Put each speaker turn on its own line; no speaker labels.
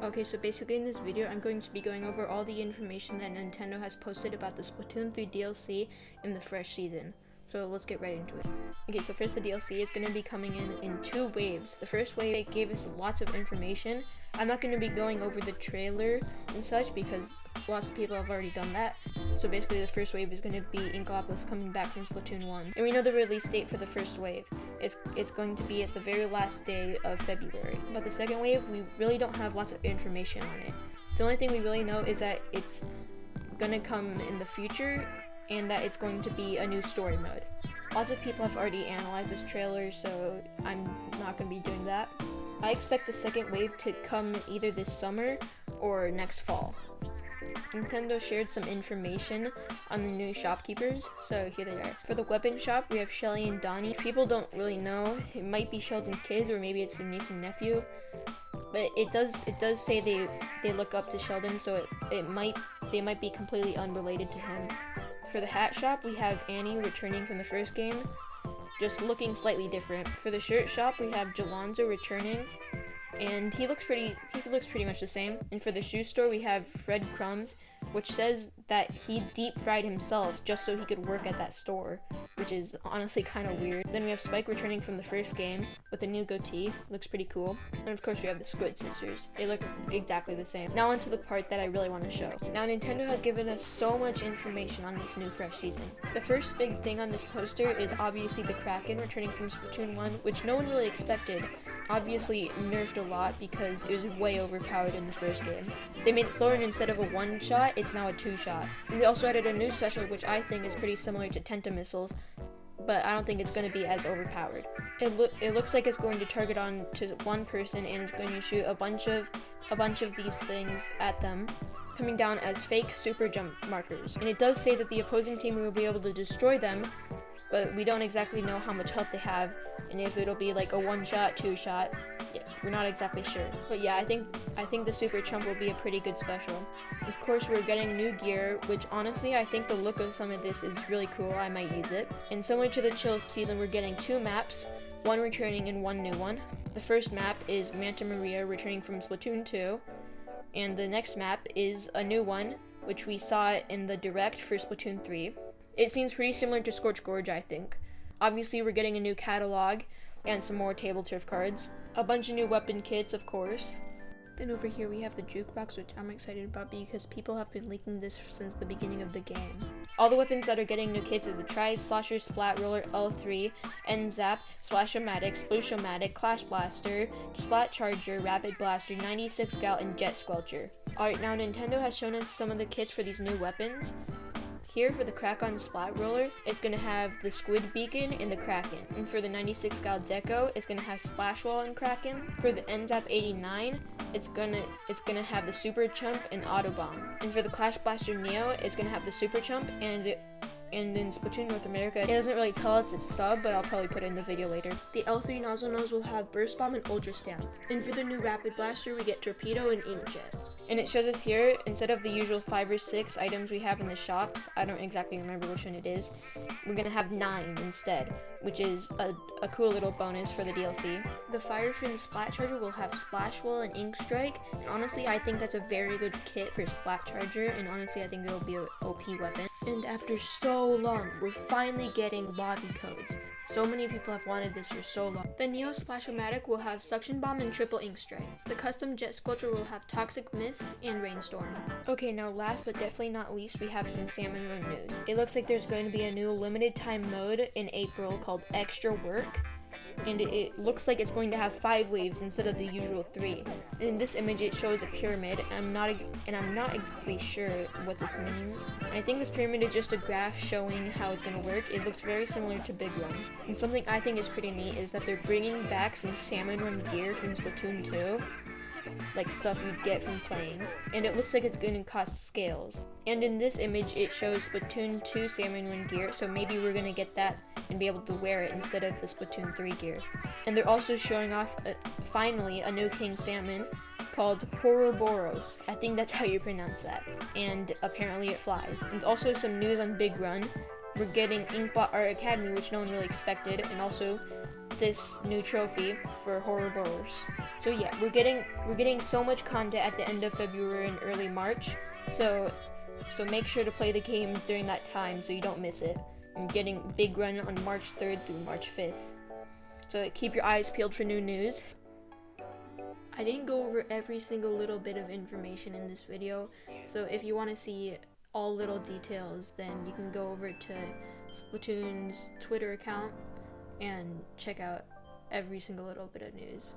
Okay, so basically in this video, I'm going to be going over all the information that Nintendo has posted about the Splatoon 3 DLC in the fresh season. So let's get right into it. Okay, so first the DLC is going to be coming in two waves. The first wave gave us lots of information. I'm not going to be going over the trailer and such because lots of people have already done that. So basically the first wave is going to be Inkopoulos coming back from Splatoon 1. And we know the release date for the first wave. It's going to be at the very last day of February. But the second wave, we really don't have lots of information on it. The only thing we really know is that it's going to come in the future and that it's going to be a new story mode. Lots of people have already analyzed this trailer, so I'm not going to be doing that. I expect the second wave to come either this summer or next fall. Nintendo shared some information on the new shopkeepers, so here they are. For the weapon shop, we have Shelly and Donnie. People don't really know. It might be Sheldon's kids, or maybe it's their niece and nephew. But it does say they look up to Sheldon, so they might be completely unrelated to him. For the hat shop, we have Annie returning from the first game, just looking slightly different. For the shirt shop, we have Jalonzo returning, and he looks pretty much the same. And for the shoe store, we have Fred Crumbs, which says that he deep fried himself just so he could work at that store, which is honestly kind of weird. Then we have Spike returning from the first game with a new goatee. Looks pretty cool. And of course we have the Squid Sisters. They look exactly the same. Now onto the part that I really want to show. Now Nintendo has given us so much information on this new fresh season. The first big thing on this poster is obviously the Kraken returning from Splatoon 1, which no one really expected. Obviously nerfed a lot because it was way overpowered in the first game. They made it slower, and instead of a one shot, it's now a two shot. And they also added a new special which I think is pretty similar to Tenta missiles, but I don't think it's going to be as overpowered. It looks like it's going to target on to one person and it's going to shoot a bunch of these things at them, coming down as fake super jump markers. And it does say that the opposing team will be able to destroy them, but we don't exactly know how much health they have and if it'll be like a one shot, two shot. Yeah, we're not exactly sure. But yeah, I think the Super Chump will be a pretty good special. Of course, we're getting new gear, which honestly, I think the look of some of this is really cool. I might use it. And similar to the Chill season, we're getting two maps, one returning and one new one. The first map is Manta Maria returning from Splatoon 2, and the next map is a new one, which we saw in the direct for Splatoon 3. It seems pretty similar to Scorch Gorge, I think. Obviously, we're getting a new catalog and some more table turf cards. A bunch of new weapon kits, of course. Then over here we have the jukebox, which I'm excited about because people have been leaking this since the beginning of the game. All the weapons that are getting new kits is the Tri Slosher, Splat Roller, L3, N-Zap, Splash-O-Matic, Sploosh-O-Matic, Clash Blaster, Splat Charger, Rapid Blaster, 96 Gal, and Jet Squelcher. Alright, now Nintendo has shown us some of the kits for these new weapons. Here for the Crack-On Splat Roller, it's going to have the Squid Beacon and the Kraken. And for the 96 Gal Deco, it's going to have Splash Wall and Kraken. For the NZAP 89, it's gonna have the Super Chump and Auto Bomb. And for the Clash Blaster Neo, it's going to have the Super Chump and in Splatoon North America, it doesn't really tell us its sub, but I'll probably put it in the video later. The L3 Nozzle Nose will have Burst Bomb and Ultra Stamp. And for the new Rapid Blaster, we get Torpedo and Inkjet. And it shows us here, instead of the usual 5 or 6 items we have in the shops, I don't exactly remember which one it is, we're gonna have 9 instead, which is a cool little bonus for the DLC. The Fire Fin Splat Charger will have Splash Wall and Ink Strike, and honestly I think that's a very good kit for Splat Charger, and honestly I think it'll be an OP weapon. And after so long, we're finally getting lobby codes. So many people have wanted this for so long. The Neo Splash-O-Matic will have Suction Bomb and Triple Ink Strike. The custom Jet Squelcher will have Toxic Mist and Rainstorm. Okay, now last but definitely not least, we have some Salmon Run news. It looks like there's going to be a new limited time mode in April called Extra Work. And it looks like it's going to have 5 waves instead of the usual 3. And in this image it shows a pyramid, and I'm not exactly sure what this means. And I think this pyramid is just a graph showing how it's going to work. It looks very similar to Big Run. And something I think is pretty neat is that they're bringing back some Salmon Run gear from Splatoon 2. Like stuff you'd get from playing, and it looks like it's going to cost scales. And in this image it shows Splatoon 2 Salmon Run gear, so maybe we're going to get that and be able to wear it instead of the Splatoon 3 gear. And they're also showing off finally a new King Salmon called Ouroboros. I think that's how you pronounce that, and apparently it flies. And also some news on Big Run. We're getting Inkbot Art Academy, which no one really expected, and also this new trophy for Horror Borers. So yeah, we're getting so much content at the end of February and early March. So make sure to play the game during that time so you don't miss it. I'm getting big run on March 3rd through March 5th. So keep your eyes peeled for new news. I didn't go over every single little bit of information in this video, so if you want to see all little details, then you can go over to Splatoon's Twitter account and check out every single little bit of news.